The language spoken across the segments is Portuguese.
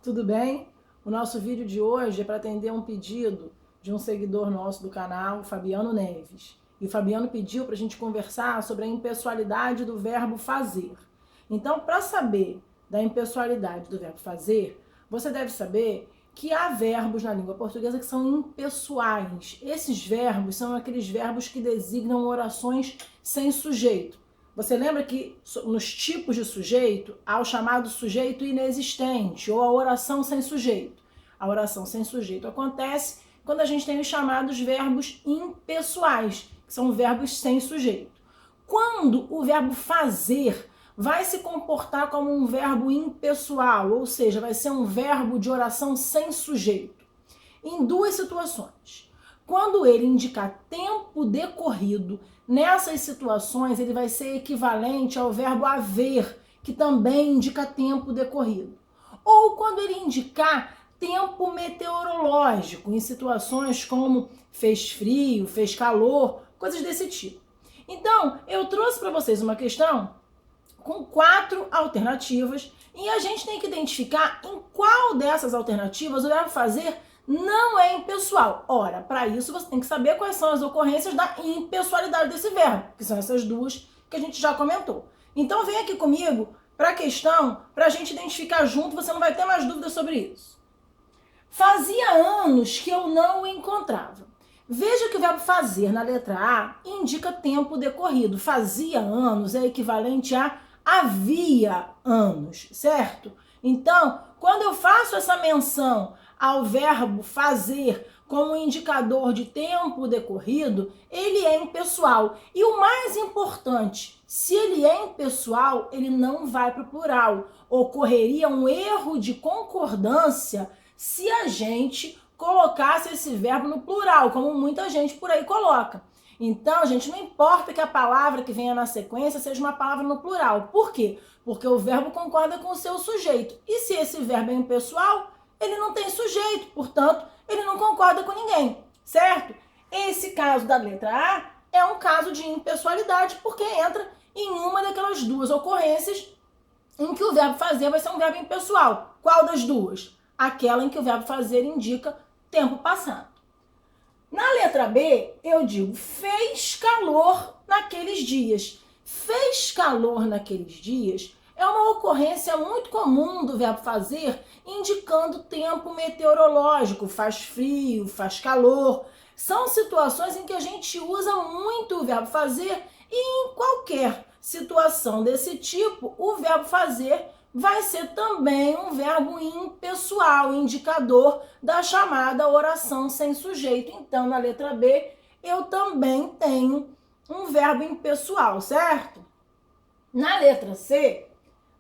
tudo bem? O nosso vídeo de hoje é para atender um pedido de um seguidor nosso do canal, Fabiano Neves. E o Fabiano pediu para a gente conversar sobre a impessoalidade do verbo fazer. Então, para saber da impessoalidade do verbo fazer, você deve saber que há verbos na língua portuguesa que são impessoais. Esses verbos são aqueles verbos que designam orações sem sujeito. Você lembra que nos tipos de sujeito há o chamado sujeito inexistente ou a oração sem sujeito. A oração sem sujeito acontece quando a gente tem os chamados verbos impessoais, que são verbos sem sujeito. Quando o verbo fazer vai se comportar como um verbo impessoal, ou seja, vai ser um verbo de oração sem sujeito, em duas situações. Quando ele indicar tempo decorrido, nessas situações ele vai ser equivalente ao verbo haver, que também indica tempo decorrido. Ou quando ele indicar tempo meteorológico, em situações como fez frio, fez calor, coisas desse tipo. Então, eu trouxe para vocês uma questão com 4 alternativas e a gente tem que identificar em qual dessas alternativas o verbo fazer não é impessoal. Ora, para isso você tem que saber quais são as ocorrências da impessoalidade desse verbo, que são essas duas que a gente já comentou. Então vem aqui comigo para a questão, para a gente identificar junto, você não vai ter mais dúvidas sobre isso. Fazia anos que eu não o encontrava. Veja que o verbo fazer na letra A indica tempo decorrido. Fazia anos é equivalente a havia anos, certo? Então, quando eu faço essa menção ao verbo fazer como indicador de tempo decorrido, ele é impessoal. E o mais importante, se ele é impessoal, ele não vai para o plural. Ocorreria um erro de concordância se a gente colocasse esse verbo no plural, como muita gente por aí coloca. Então, gente, não importa que a palavra que venha na sequência seja uma palavra no plural. Por quê? Porque o verbo concorda com o seu sujeito. E se esse verbo é impessoal, ele não tem sujeito, portanto, ele não concorda com ninguém, certo? Esse caso da letra A é um caso de impessoalidade, porque entra em uma daquelas duas ocorrências em que o verbo fazer vai ser um verbo impessoal. Qual das duas? Aquela em que o verbo fazer indica tempo passado. Na letra B, eu digo, fez calor naqueles dias. Fez calor naqueles dias é uma ocorrência muito comum do verbo fazer, indicando tempo meteorológico, faz frio, faz calor. São situações em que a gente usa muito o verbo fazer e em qualquer situação desse tipo, o verbo fazer vai ser também um verbo impessoal, indicador da chamada oração sem sujeito. Então, na letra B, eu também tenho um verbo impessoal, certo? Na letra C,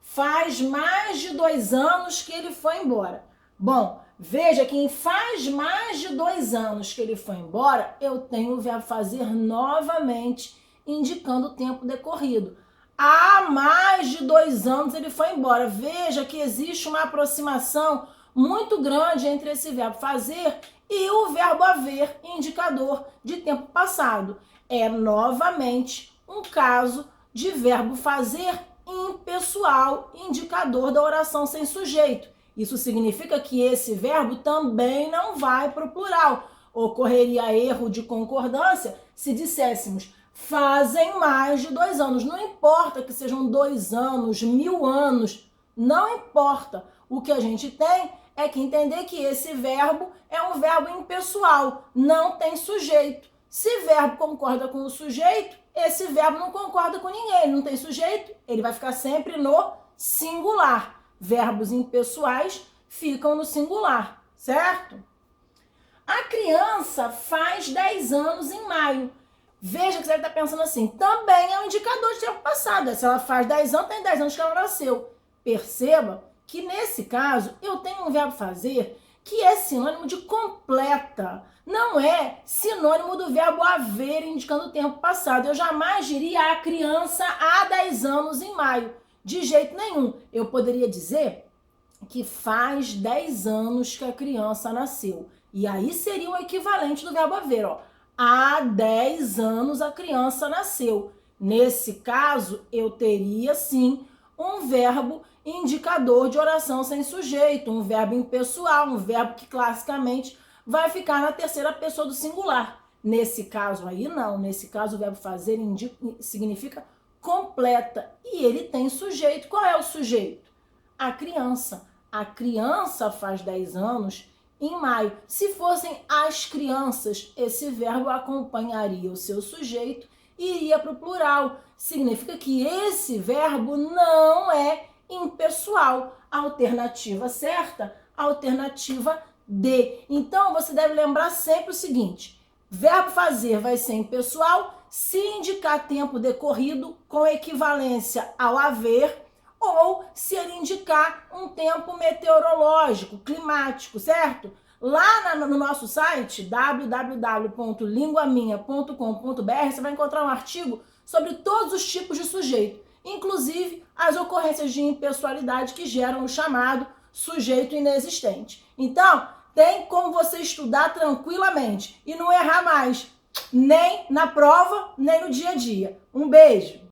faz mais de 2 anos que ele foi embora. Bom, veja que em faz mais de 2 anos que ele foi embora, eu tenho o verbo fazer novamente, indicando o tempo decorrido. Há mais de 2 anos ele foi embora. Veja que existe uma aproximação muito grande entre esse verbo fazer e o verbo haver, indicador de tempo passado. É novamente um caso de verbo fazer impessoal, indicador da oração sem sujeito. Isso significa que esse verbo também não vai para o plural. Ocorreria erro de concordância se disséssemos fazem mais de 2 anos. Não importa que sejam 2 anos, 1000 anos, não importa. O que a gente tem é que entender que esse verbo é um verbo impessoal, não tem sujeito. Se verbo concorda com o sujeito, esse verbo não concorda com ninguém, ele não tem sujeito, ele vai ficar sempre no singular. Verbos impessoais ficam no singular, certo? A criança faz 10 anos em maio. Veja que você deve estar pensando assim, também é um indicador de tempo passado. Se ela faz 10 anos, tem 10 anos que ela nasceu. Perceba que nesse caso eu tenho um verbo fazer que é sinônimo de completa. Não é sinônimo do verbo haver, indicando o tempo passado. Eu jamais diria a criança há 10 anos em maio. De jeito nenhum. Eu poderia dizer que faz 10 anos que a criança nasceu. E aí seria o equivalente do verbo haver, ó. Há 10 anos a criança nasceu. Nesse caso, eu teria sim um verbo indicador de oração sem sujeito, um verbo impessoal, um verbo que classicamente vai ficar na terceira pessoa do singular. Nesse caso aí, não. Nesse caso, o verbo fazer significa completa. E ele tem sujeito. Qual é o sujeito? A criança. A criança faz 10 anos em maio. Se fossem as crianças, esse verbo acompanharia o seu sujeito e iria para o plural. Significa que esse verbo não é impessoal. Alternativa certa, alternativa D. Então, você deve lembrar sempre o seguinte: verbo fazer vai ser impessoal se indicar tempo decorrido com equivalência ao haver ou se ele indicar um tempo meteorológico, climático, certo? Lá no nosso site, www.linguaminha.com.br, você vai encontrar um artigo sobre todos os tipos de sujeito, inclusive as ocorrências de impessoalidade que geram o chamado sujeito inexistente. Então, tem como você estudar tranquilamente e não errar mais, nem na prova, nem no dia a dia. Um beijo!